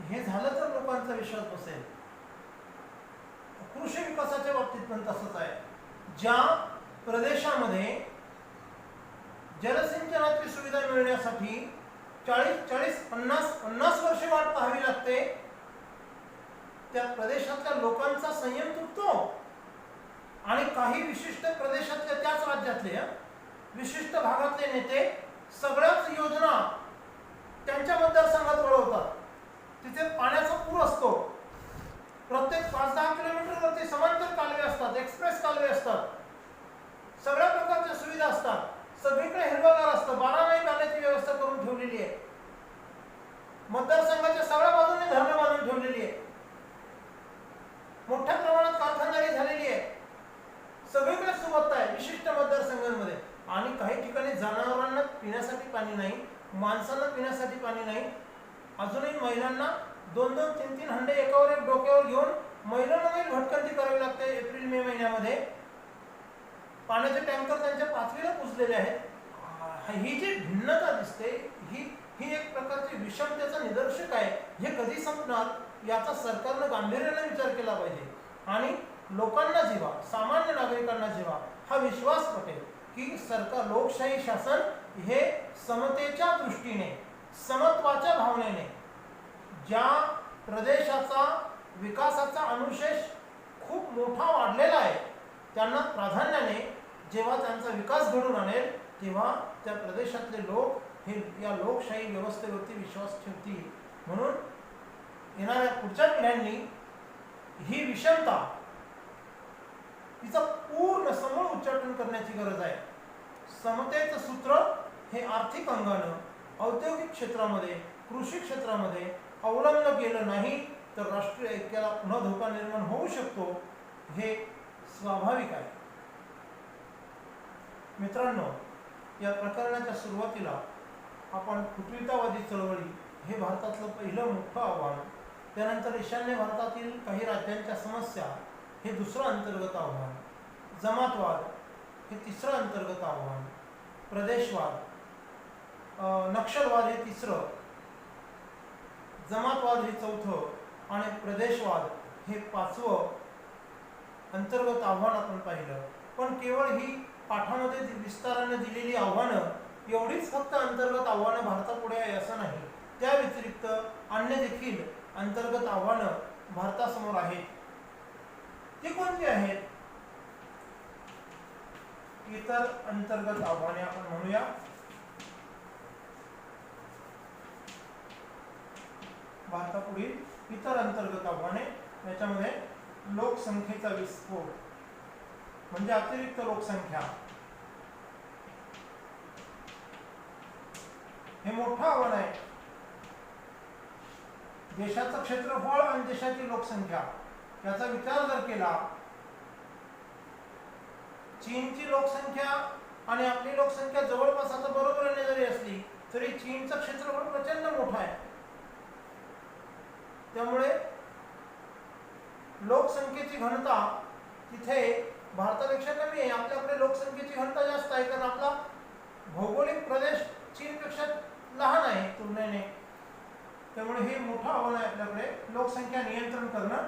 हे झालं तर लोकांचा विश्वास बसेल. कृषी विकासाच्या बाबतीत पण तसंच आहे. ज्या प्रदेशामध्ये जलसिंचनाची सुविधा मिळण्यासाठी 40-50 वर्षे वाट पाहावी लागते, त्या प्रदेशातल्या लोकांचा संयम तुटतो आणि काही विशिष्ट प्रदेशातल्या, त्याच राज्यातले विशिष्ट भागातले नेते सगळ्याच योजना त्यांच्या मतदारसंघात वळवतात. तिथे पाण्याचा पूर असतो. प्रत्येक 5-10 किलोमीटरवरती समांतर कालवे असतात, एक्सप्रेस कालवे असतात, सगळ्या प्रकारच्या सुविधा असतात, सगळीकडे हिरवगार असतं, 12 महिने पाण्याची व्यवस्था करून ठेवलेली आहे. मतदारसंघाच्या सगळ्या बाजूने धरणं बांधून ठेवलेली आहे. मोठ्या प्रमाणात पाणी नाही, माणसांना पिण्यासाठी पाणी नाही. अजूनही महिलांना 2-2, 3-3 हंडे एकावर एक डोक्यावर घेऊन महिलांना भटकंती करावी लागते. एप्रिल मे महिन्यामध्ये पाण्याचे टँकर त्यांच्या पाचवीला पुजलेले आहेत. ही जी भिन्नता दिसते ही एक प्रकारची विषमतेचं निदर्शक आहे. हे कधी संपणार याचा सरकारनं गांभीर्याने विचार केला पाहिजे आणि लोकांना जेव्हा, सामान्य नागरिकांना जेव्हा हा विश्वास पटेल की सरकार, लोकशाही शासन हे समतेच्या दृष्टीने, समत्वाच्या भावनेने ज्या प्रदेशाचा विकासाचा अनुशेष खूप मोठा वाढलेला आहे त्यांना प्राधान्याने जेव्हा त्यांचा विकास घडून आणेल तेव्हा त्या प्रदेशातले लोक हे या लोकशाही व्यवस्थेवरती विश्वास ठेवतील. म्हणून येणाऱ्या पुढच्या पिढ्यांनी ही विषमता तिचं पूर्ण समूळ उच्चाटन करण्याची गरज आहे. समतेचं सूत्र हे आर्थिक अंगानं, औद्योगिक क्षेत्रामध्ये, कृषी क्षेत्रामध्ये अवलंबन केलं नाही तर राष्ट्रीय ऐक्याला पुन्हा धोका निर्माण होऊ शकतो. हे स्वाभाविक आहे. मित्रांनो, या प्रकरणाच्या सुरुवातीला आपण फुटीरतावादी चळवळी हे भारतातलं पहिलं मोठं आव्हान, त्यानंतर ईशान्य भारतातील काही राज्यांच्या समस्या हे दुसरं अंतर्गत आव्हान, जमातवाद हे तिसरं अंतर्गत आव्हान, प्रदेशवाद, नक्षलवाद हे तिसरं, जमातवाद हे चौथं आणि प्रदेशवाद हे पाचवं अंतर्गत आव्हान आपण पाहिलं. पण केवळ ही पाठामध्ये विस्ताराने दिलेली आव्हानं एवढीच फक्त अंतर्गत आव्हानं भारतापुढे आहे असं नाही. त्या व्यतिरिक्त अन्य देखील अंतर्गत आव्हानं भारतासमोर आहेत. ती कोणती आहेत? इतर अंतर्गत आव्हाने आपण म्हणूया. भारतापुढील इतर अंतर्गत आव्हाने, याच्यामध्ये लोकसंख्येचा विस्फोट म्हणजे अतिरिक्त लोकसंख्या हे मोठं आव्हान आहे. देशाचं क्षेत्रफळ आणि देशाची लोकसंख्या याचा विचार जर केला, चीनची लोकसंख्या आणि आपली लोकसंख्या जवळपास आता बरोबरीने जरी असली तरी चीनचं क्षेत्रफळ प्रचंड मोठं आहे. त्यामुळे लोकसंख्येची घनता तिथे भारतापेक्षा कमी आहे. आपल्याकडे लोकसंख्येची घनता जास्त आहे कारण आपला भौगोलिक प्रदेश चीनपेक्षा लहान आहे तुलनेने. त्यामुळे हे मोठं आव्हान आहे आपल्याकडे, लोकसंख्या नियंत्रण करणं.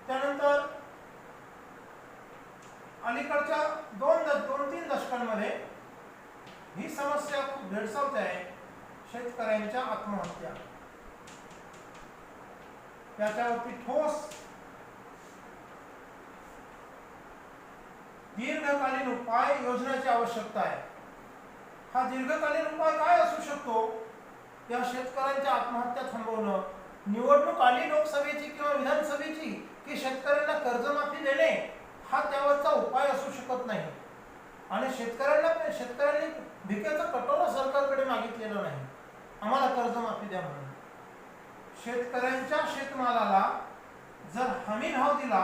त्यानंतर अलीकडच्या 2-3 दशकांमध्ये ही समस्या खूप भेडसावते आहे, शेतकऱ्यांच्या आत्महत्या. त्याच्यावरती ठोस दीर्घकालीन उपाय योजण्याची आवश्यकता आहे. हा दीर्घकालीन उपाय काय असू शकतो? या शेतकऱ्यांच्या आत्महत्या थांबवणं, निवडणूक आली लोकसभेची किंवा विधानसभेची की शेतकऱ्यांना कर्जमाफी देणे हा त्यावरचा उपाय असू शकत नाही. आणि शेतकऱ्यांनी भिकेचं कटोरा सरकारकडे मागितलेलं नाही, आम्हाला कर्जमाफी द्या म्हणून. शेतकऱ्यांच्या शेतमालाला जर हमी भाव दिला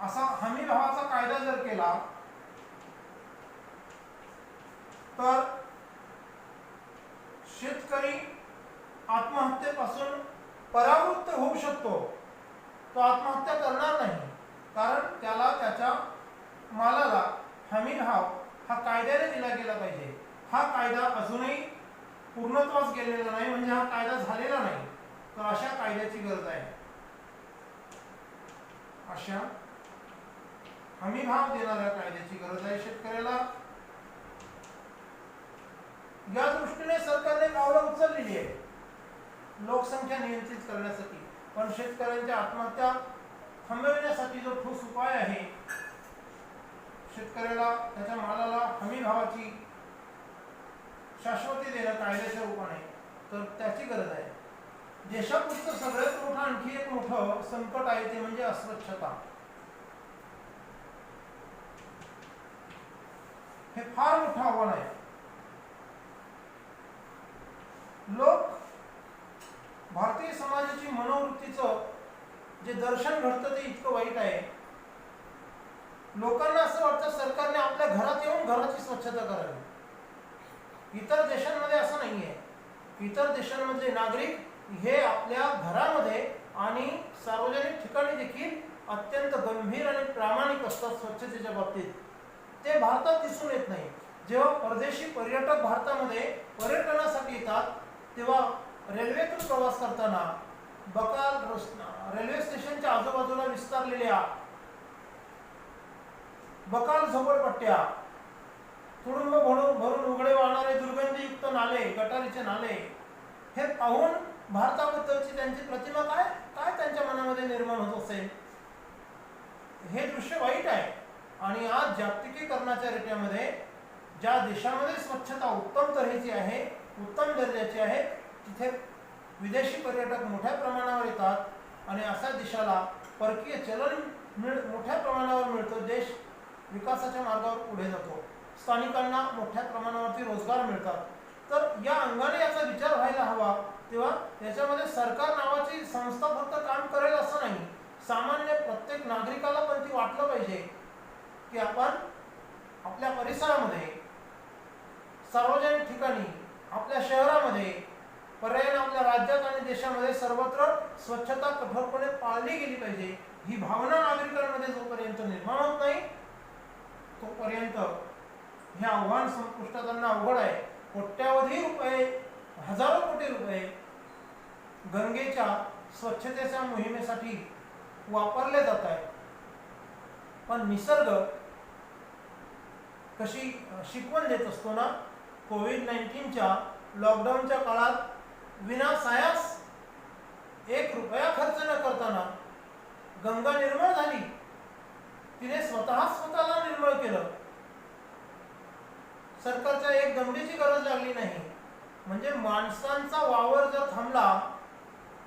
असा हमी भावाचा कायदा जर केला तर शेतकरी आत्महत्येपासून परावृत्त होऊ शकतो. तो आत्महत्या करणार नाही कारण त्याला त्याच्या मालाला हमी भाव हा कायद्याने दिला गेला पाहिजे. हा कायदा अजूनही पूर्णत्वास गेलेला नाही, म्हणजे हा कायदा झालेला नाही. तर अशा कायद्याची गरज आहे. अशा हमी भाव देणाऱ्या कायद्याची गरज आहे शेतकऱ्याला. या दृष्टीने सरकारने पावलं उचललेली आहे लोकसंख्या नियंत्रित करण्यासाठी. पण शेतकऱ्यांच्या आत्महत्या थांबविण्यासाठी जो ठोस उपाय आहे, शेतकऱ्याला त्याच्या मालाला हमी भावाची शाश्वती देणं कायद्याच्या रूपाने, तर त्याची गरज आहे. देशापुढचं सगळ्यात मोठं आणखी एक मोठं संकट आहे ते म्हणजे अस्वच्छता. हे फार मोठं आव्हान आहे. लोक भारतीय समाजाची मनोवृत्तीचं जे दर्शन घडतं ते इतकं वाईट आहे. लोकांना असं वाटतं सरकारने आपल्या घरात येऊन घराची स्वच्छता करावी. इतर देशांमध्ये असं नाहीये. इतर देशांमधले नागरिक हे आपल्या घरामध्ये आणि सार्वजनिक ठिकाणी देखील अत्यंत गंभीर आणि प्रामाणिक असतात स्वच्छतेच्या बाबतीत. ते भारतात दिसून येत नाही. जेव्हा परदेशी पर्यटक भारतामध्ये पर्यटनासाठी येतात तेव्हा रेल्वेतून प्रवास करताना बकाल रेल्वे स्टेशनच्या आजूबाजूला विस्तारलेल्या बकाल झोपडपट्ट्या, तुडुंब भरून उघडे वाहणारे दुर्गंधीयुक्त नाले, गटारीचे नाले, हे पाहून भारताबद्दलची त्यांची प्रतिमा काय काय त्यांच्या मनामध्ये निर्माण होत असेल. हे दृश्य वाईट आहे. आणि आज जागतिकीकरणाच्या रेट्यामध्ये ज्या देशामध्ये स्वच्छता उत्तम तऱ्हेची आहे, उत्तम दर्जाची आहे, तिथे विदेशी पर्यटक मोठ्या प्रमाणावर येतात आणि अशा देशाला परकीय चलन मोठ्या प्रमाणावर मिळतं. देश विकासाच्या मार्गावर पुढे जातो. स्थानिकांना मोठ्या प्रमाणावरती रोजगार मिळतात. तर या अंगाने याचा विचार व्हायला हवा. तेव्हा याच्यामध्ये सरकार नावाची संस्था फक्त काम करेल असं नाही. सामान्य प्रत्येक नागरिकाला पण ती वाटलं पाहिजे की आपण आपल्या परिसरामध्ये, सार्वजनिक ठिकाणी, आपल्या शहरामध्ये, पर्यायाने आपल्या राज्यात आणि देशामध्ये सर्वत्र स्वच्छता कठोरपणे पाळली गेली पाहिजे. ही भावना नागरिकांमध्ये जोपर्यंत निर्माण होत नाही तोपर्यंत हे आव्हान संपुष्टात आणणं अवघड आहे. कोट्यावधी रुपये, हजारो कोटी रुपये गंगेच्या स्वच्छतेच्या मोहिमेसाठी वापरले जात आहेत. पण निसर्ग कशी शिकवण देत असतो ना, कोविड-19च्या लॉकडाऊनच्या काळात विनासायास 1 रुपया खर्च न करताना गंगा निर्मळ झाली. तिने स्वतःला निर्मळ केलं. सरकारच्या एक दंडीची गरज लागली नाही. म्हणजे माणसांचा वावर जर थांबला,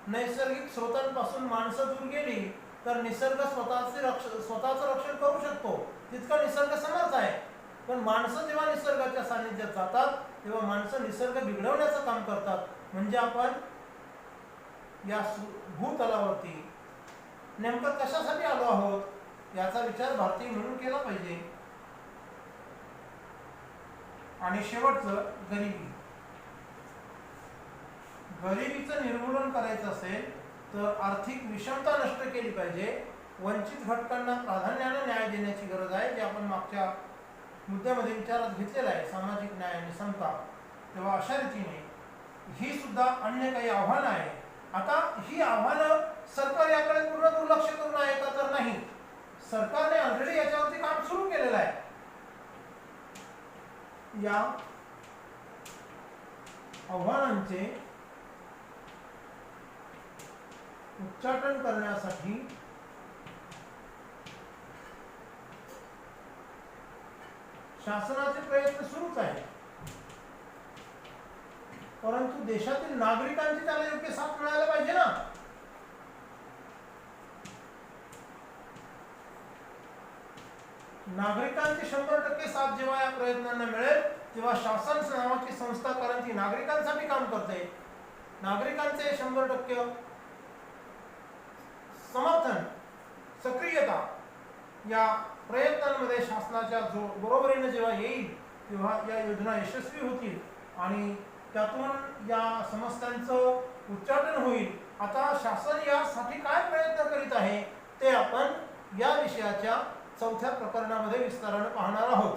नैसर्गिक स्रोतांपासून माणसं दूर गेली तर निसर्ग स्वतःचं रक्षण करू शकतो. तितका निसर्ग समर्थ आहे. पण माणसं जेव्हा निसर्गाच्या सानिध्यात जातात तेव्हा माणसं निसर्ग बिघडवण्याचं काम करतात. म्हणजे आपण या भूतलावरती नेमकं कशासाठी आलो आहोत याचा विचार भारतीय म्हणून केला पाहिजे. आणि शेवटचं गरिबी. गरिबीचं निर्मूलन करायचं असेल तर आर्थिक विषमता नष्ट केली पाहिजे. वंचित घटकांना प्राधान्याने न्याय देण्याची गरज आहे, जे आपण मागच्या मुद्द्यामध्ये विचारात घेतलेला आहे, सामाजिक न्याय आणि समता. तेव्हा अशा रीतीने ही सुद्धा अन्य काही आव्हानं आहे. आता ही आव्हानं सरकार याकडे पूर्ण दुर्लक्ष करून आहे का तर नाही. सरकारने ऑलरेडी याच्यावरती काम सुरू केलेलं आहे. या आव्हानांचे उच्चाटन करण्यासाठी शासनाचे प्रयत्न सुरूच आहेत. परंतु देशातील नागरिकांची त्याला योग्य साथ मिळायला पाहिजे ना. नागरिकांची 100% साथ जेव्हा या प्रयत्नांना मिळेल तेव्हा शासन नावाची संस्था, कारण ती नागरिकांसाठी काम करते, नागरिकांचे 100% समर्थन, सक्रियता या प्रयत्नांमध्ये शासनाच्या बरोबरीने जेव्हा येईल तेव्हा या योजना यशस्वी होतील आणि त्यातून या समस्यांचं उच्चाटन होईल. आता शासन यासाठी काय प्रयत्न करीत आहे ते आपण या विषयाच्या 4थ्या प्रकरणामध्ये विस्ताराने पाहणार आहोत.